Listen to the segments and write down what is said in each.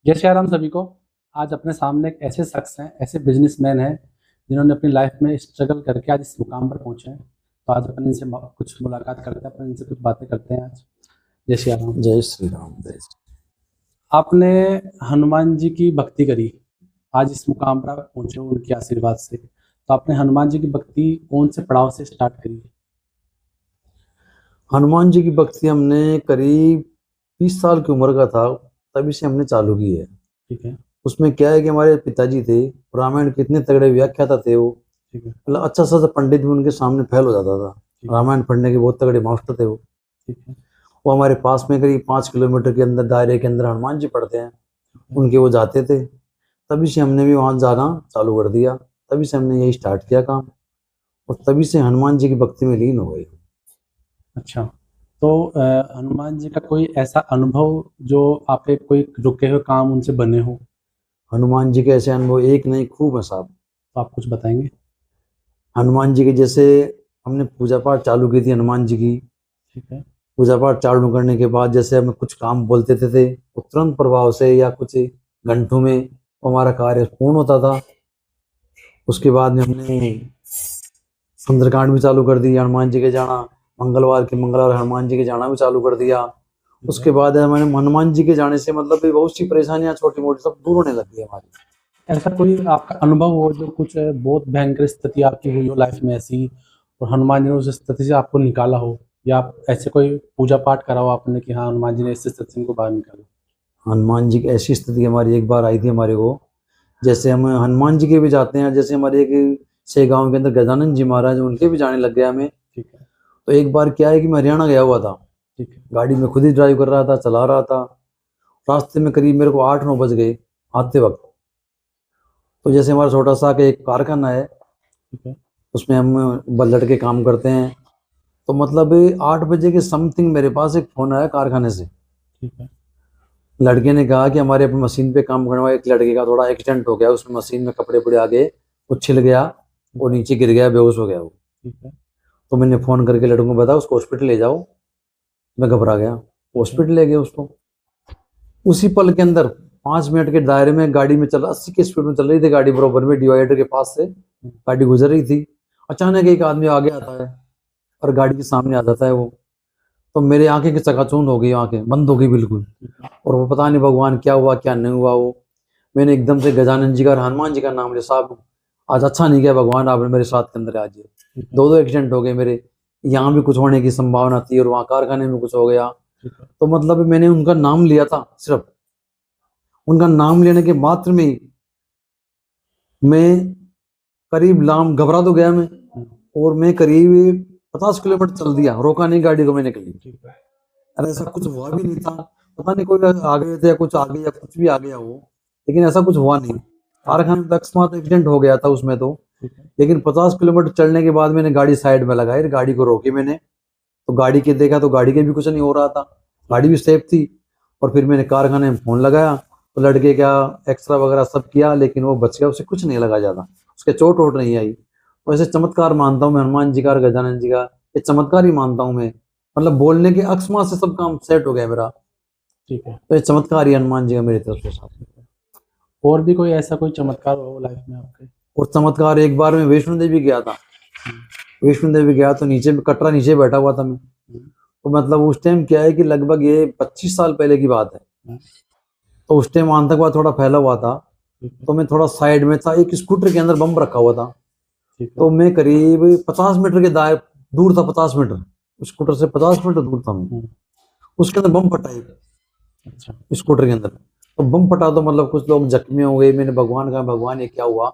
जय श्री राम सभी को। आज अपने सामने एक ऐसे शख्स हैं, ऐसे बिजनेसमैन हैं जिन्होंने अपनी लाइफ में स्ट्रगल करके आज इस मुकाम पर पहुंचे हैं। तो आज अपन इनसे कुछ मुलाकात करते हैं, अपन इनसे कुछ बातें करते हैं आज। जय श्री राम। जय श्री राम। जय आपने हनुमान जी की भक्ति करी, आज इस मुकाम पर आप पहुंचे हो उनके आशीर्वाद से। तो आपने हनुमान जी की भक्ति कौन से पड़ाव से स्टार्ट करी? हनुमान जी की भक्ति हमने करीब 30 साल की उम्र का था तभी से हमने चालू की है। ठीक है। उसमें क्या है कि हमारे पिताजी थे, रामायण के इतने तगड़े व्याख्याता थे वो। ठीक है। मतलब अच्छा सा पंडित भी उनके सामने फैल हो जाता था। रामायण पढ़ने के बहुत तगड़े मास्टर थे वो। ठीक है। वो हमारे पास में करीब 5 किलोमीटर के अंदर दायरे के अंदर हनुमान जी पढ़ते हैं, उनके वो जाते थे। तभी से हमने भी वहाँ जाना चालू कर दिया, तभी से हमने यही स्टार्ट किया काम, और तभी से हनुमान जी की भक्ति में लीन हो गए। अच्छा, तो हनुमान जी का कोई ऐसा अनुभव जो आपके कोई रुके हुए काम उनसे बने हो? हनुमान जी के ऐसे अनुभव एक नहीं खूब है साहब। तो आप कुछ बताएंगे? हनुमान जी के जैसे हमने पूजा पाठ चालू की थी हनुमान जी की। ठीक है। पूजा पाठ चालू करने के बाद जैसे हमें कुछ काम बोलते थे तो तुरंत प्रभाव से या कुछ घंटों में हमारा कार्य पूर्ण होता था। उसके बाद में हमने सुंदरकांड भी चालू कर दी, हनुमान जी के जाना, मंगलवार के मंगलवार हनुमान जी के जाना भी चालू कर दिया। उसके बाद हमारे हनुमान जी के जाने से मतलब भी बहुत सी परेशानियां छोटी मोटी सब दूर होने लग गई हमारी। ऐसा कोई आपका अनुभव हो जो कुछ बहुत भयंकर स्थिति आपकी हुई हो लाइफ में ऐसी, और हनुमान जी ने उस स्थिति से आपको निकाला हो, या आप ऐसे कोई पूजा पाठ करा हो आपने कि हाँ हनुमान जी ने इस स्थिति से इनको बाहर निकाला? हनुमान जी की ऐसी स्थिति हमारी एक बार आई थी हमारे को, जैसे हम हनुमान जी के भी जाते हैं, जैसे हमारे एक से गांव के अंदर गजानन जी महाराज उनके भी जाने लग गया हमें। ठीक है। तो एक बार क्या है कि मैं हरियाणा गया हुआ था, ठीक है। गाड़ी में खुद ही ड्राइव कर रहा था, चला रहा था। रास्ते में करीब मेरे को 8-9 बज गए आते वक्त। तो जैसे हमारा छोटा सा एक कारखाना है, ठीक है। उसमें हम लड़के काम करते हैं। तो मतलब 8 बजे के समथिंग मेरे पास एक फोन आया कारखाने से। ठीक है। लड़के ने कहा कि हमारे अपने मशीन पे काम करने वाले एक लड़के का थोड़ा एक्सीडेंट हो गया, उसमें मशीन में कपड़े पड़े आगे वो छिल गया और नीचे गिर गया, बेहोश हो गया वो। ठीक है। तो मैंने फोन करके लड़कों को बताया उसको हॉस्पिटल ले जाओ। मैं घबरा गया, हॉस्पिटल ले गए उसको। उसी पल के अंदर 5 मिनट के दायरे में गाड़ी में चल 80 की स्पीड में चल रही थी गाड़ी, बराबर में डिवाइडर के पास से गाड़ी गुजर रही थी। अचानक एक आदमी आगे आता है और गाड़ी के सामने आ जाता है वो। तो मेरी आंखें की चकाचौंध हो गई, आंखें बंद हो गई बिल्कुल। और वो पता नहीं भगवान क्या हुआ क्या नहीं हुआ वो। मैंने एकदम से गजानन जी का और हनुमान जी का नाम लिया, साहब आज अच्छा नहीं गया भगवान, आपने मेरे साथ के अंदर आज 2 एक्सीडेंट हो गए मेरे। यहाँ भी कुछ होने की संभावना थी और वहाँ कारखाने में कुछ हो गया। तो मतलब मैंने उनका नाम लिया था, सिर्फ उनका नाम लेने के मात्र में ही मैं करीब लाम घबरा तो गया मैं, और मैं करीब 50 किलोमीटर चल दिया, रोका नहीं गाड़ी को, मैं निकली। अरे ऐसा कुछ हुआ भी नहीं था, पता नहीं कोई आ गए थे या कुछ आ गया, कुछ भी आ गया वो, लेकिन ऐसा कुछ हुआ नहीं। कारखाने में अकस्मात एक्सीडेंट हो गया था उसमें तो। लेकिन 50 किलोमीटर चलने के बाद मैंने गाड़ी साइड में लगाई, गाड़ी को रोकी मैंने। तो गाड़ी के देखा तो गाड़ी के भी कुछ नहीं हो रहा था, गाड़ी भी सेफ थी। और फिर मैंने कारखाने में फोन लगाया तो लड़के क्या एक्सरा वगैरह सब किया, लेकिन वो बच गया, उसे कुछ नहीं लगा ज्यादा, उसके चोट वोट नहीं आई। तो ऐसे चमत्कार मानता हूँ मैं हनुमान जी का और गजानन जी का, ये चमत्कार ही मानता हूँ मैं। मतलब बोलने के अकस्मात से सब काम सेट हो गया मेरा। ठीक है। तो ये चमत्कार ही हनुमान जी का मेरी तरफ से साथ। और भी कोई ऐसा कोई चमत्कार हो लाइफ में आपके? और चमत्कार एक बार मैं वैष्णो देवी गया था। वैष्णो देवी गया तो नीचे कटरा नीचे बैठा हुआ था मैं। तो मतलब उस टाइम क्या है कि लगभग ये 25 साल पहले की बात है। तो उस टाइम आतंकवाद थोड़ा फैला हुआ था, तो मैं थोड़ा साइड में था, एक स्कूटर के अंदर बम रखा हुआ था। तो मैं करीब 50 मीटर के दायरे दूर था, 50 मीटर स्कूटर से 50 मीटर दूर था मैं। उसके अंदर बम फटा एक। अच्छा। स्कूटर के अंदर तो बम फटा, तो मतलब कुछ लोग जख्मी हो गए। मैंने भगवान कहा भगवान ये क्या हुआ,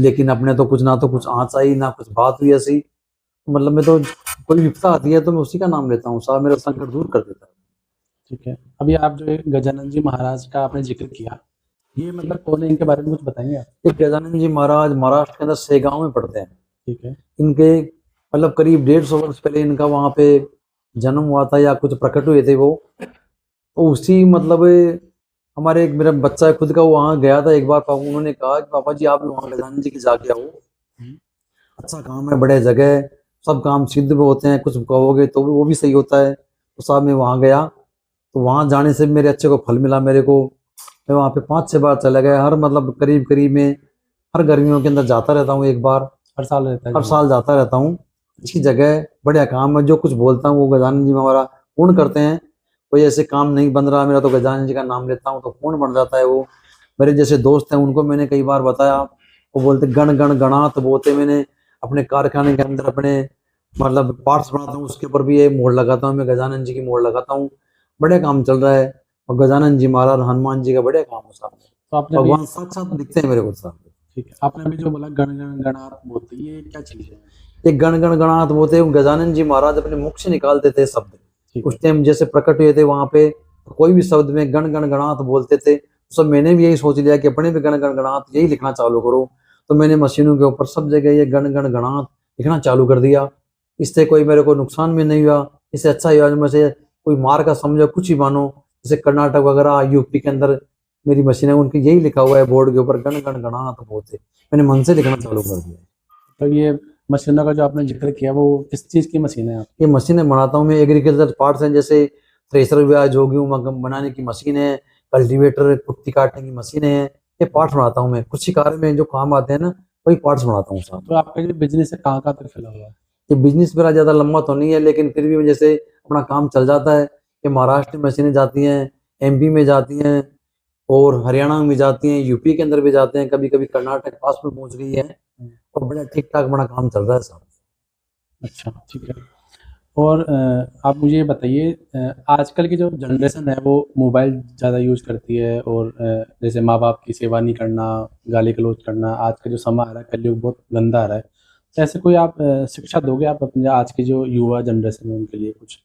लेकिन अपने तो कुछ ना तो कुछ आँच आई ना कुछ बात हुई ऐसी। मतलब मैं तो कोई विपदा आती है तो मैं उसी का नाम लेता हूँ, साहब मेरा संकट दूर कर देता है। ठीक है। अभी आप जो गजानन जी महाराज का आपने जिक्र किया, ये मतलब कौन है, इनके बारे में कुछ बताएंगे आप? ये गजानन जी महाराज महाराष्ट्र के अंदर सेगांव में पड़ते हैं। ठीक है। इनके मतलब करीब 150 वर्ष पहले इनका वहां पे जन्म हुआ था या कुछ प्रकट हुए थे वो। तो उसी मतलब हमारे एक मेरा बच्चा है खुद का, वो वहां गया था एक बार, उन्होंने कहा कि पापा जी आप वहां गजानन जी की जाके आओ, अच्छा काम है, बड़े जगह है, सब काम सिद्ध भी होते हैं, कुछ कहोगे तो वो भी सही होता है। तो साहब मैं वहां गया, तो वहां जाने से मेरे अच्छे को फल मिला मेरे को। मैं वहाँ पे 5-6 बार चला गया, हर मतलब करीब करीब में हर गर्मियों के अंदर जाता रहता हूँ एक बार, हर साल रहता है हर जी? साल जाता रहता हूँ। अच्छी जगह है, बढ़िया काम है, जो कुछ बोलता हूँ वो गजानन जी हमारा पूर्ण करते हैं। कोई ऐसे काम नहीं बन रहा मेरा तो गजानन जी का नाम लेता हूँ तो पूर्ण बन जाता है वो। मेरे जैसे दोस्त हैं उनको मैंने कई बार बताया, वो बोलते गण गण गणात बोलते। मैंने अपने कारखाने के अंदर अपने मतलब पार्ट्स बनाता हूँ, उसके ऊपर भी ये मोड़ लगाता हूँ, मैं गजानन जी की मोड़ लगाता हूँ। बढ़िया काम चल रहा है, और गजानन जी महाराज हनुमान जी का बढ़िया काम हो सामने, तो आपने भी, भगवान साक्षात दिखते हैं मेरे को सामने। ठीक है, आपने भी जो बोला गण गण गणात बोलते, ये क्या चीज़ है? ये गण गण गणात बोलते हैं, गजानन जी महाराज अपने मुख से निकालते थे शब्द। ठीक उस है। टाइम जैसे प्रकट हुए थे वहां पे, कोई भी शब्द में गण गण गणात बोलते थे। तो सब मैंने भी यही सोच लिया कि अपने भी गण गण गणात यही लिखना चालू करो। तो मैंने मशीनों के ऊपर सब जगह ये गण गण गणात लिखना चालू कर दिया। इससे कोई मेरे को नुकसान भी नहीं हुआ, इससे अच्छा हुआ में से कोई मार का समझो कुछ ही मानो। जैसे कर्नाटक वगैरह यूपी के अंदर मेरी मशीनें, उनकी यही लिखा हुआ है बोर्ड के ऊपर गण गण गणात बोलते। मैंने मन से लिखना चालू कर दिया। तो ये मशीनों का जो आपने जिक्र किया, वो किस चीज़ की मशीन है आपकी? ये मशीनें बनाता हूँ मैं, एग्रीकल्चर पार्ट्स हैं, जैसे थ्रेशर ब्याज हो गेहूं बनाने की मशीन है, कल्टीवेटर कुट्टी काटने की मशीन है। ये पार्ट्स बनाता हूँ मैं, कुछ ही कार्य में जो काम आते हैं ना वही पार्ट्स बनाता हूँ साहब। तो आपका जो बिजनेस है कहाँ कहाँ तक फैला हुआ है? ये बिजनेस मेरा ज्यादा लंबा तो नहीं है, लेकिन फिर भी जैसे अपना काम चल जाता है। ये महाराष्ट्र में मशीनें जाती हैं, एमपी में जाती हैं, और हरियाणा में भी जाती हैं, यूपी के अंदर भी जाते हैं, कभी कभी कर्नाटक पास में पहुंच गई है। और बड़ा ठीक ठाक बड़ा काम चल रहा है साहब। अच्छा, ठीक है। और आप मुझे ये बताइए, आजकल की जो जनरेशन है वो मोबाइल ज़्यादा यूज़ करती है, और जैसे माँ बाप की सेवा नहीं करना, गाली गलौज करना, आज का जो समय आ रहा है कलयुग बहुत गंदा आ रहा है। तो ऐसे कोई आप शिक्षा दोगे आप अपने आज की जो युवा जनरेशन है उनके लिए कुछ?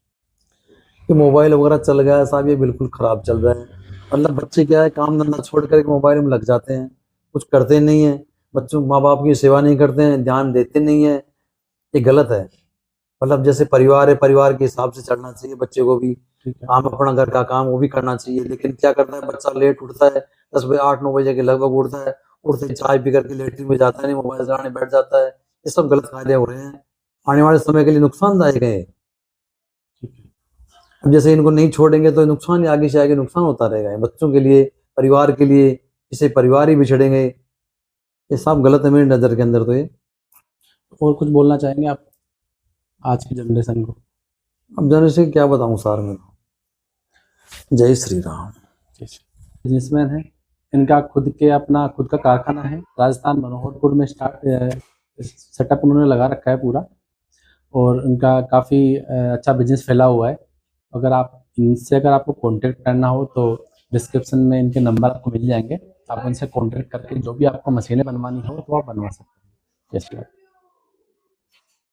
कि मोबाइल वगैरह चल गया है साहब, ये बिल्कुल खराब चल रहा है। मतलब बच्चे क्या है, काम धंधा छोड़ कर मोबाइल में लग जाते हैं, कुछ करते नहीं है। बच्चों माँ बाप की सेवा नहीं करते हैं, ध्यान देते नहीं है, ये गलत है। मतलब जैसे परिवार है, परिवार के हिसाब से चलना चाहिए बच्चे को भी। ठीक है। काम अपना घर का काम वो भी करना चाहिए, लेकिन क्या करता है बच्चा, लेट उठता है, 10 बजे 8-9 बजे के लगभग उठता है, उठते ही चाय पी करके लेटरिन में जाता है, नहीं मोबाइल चलाने बैठ जाता है। ये सब गलत फायदे हो रहे हैं, आने वाले समय के लिए नुकसानदायक है। ठीक है। अब जैसे इनको नहीं छोड़ेंगे तो नुकसान ही आगे से आगे नुकसान होता रहेगा, ये बच्चों के लिए, परिवार के लिए। इससे परिवार ही बिछड़ेंगे, ये सब गलत है मेरी नज़र के अंदर तो ये। और कुछ बोलना चाहेंगे आप आज की जनरेशन को? अब जाने से क्या बताऊं सर मैं। जय श्री राम। बिजनेसमैन है, इनका खुद के अपना खुद का कारखाना है, राजस्थान मनोहरपुर में सेटअप उन्होंने लगा रखा है पूरा, और इनका काफ़ी अच्छा बिजनेस फैला हुआ है। अगर आप इनसे अगर आपको कांटेक्ट करना हो तो डिस्क्रिप्शन में इनके नंबर आपको मिल जाएंगे, आप उनसे कांटेक्ट करके जो भी आपको मशीनें बनवानी हो तो आप बनवा सकते हैं। जैसे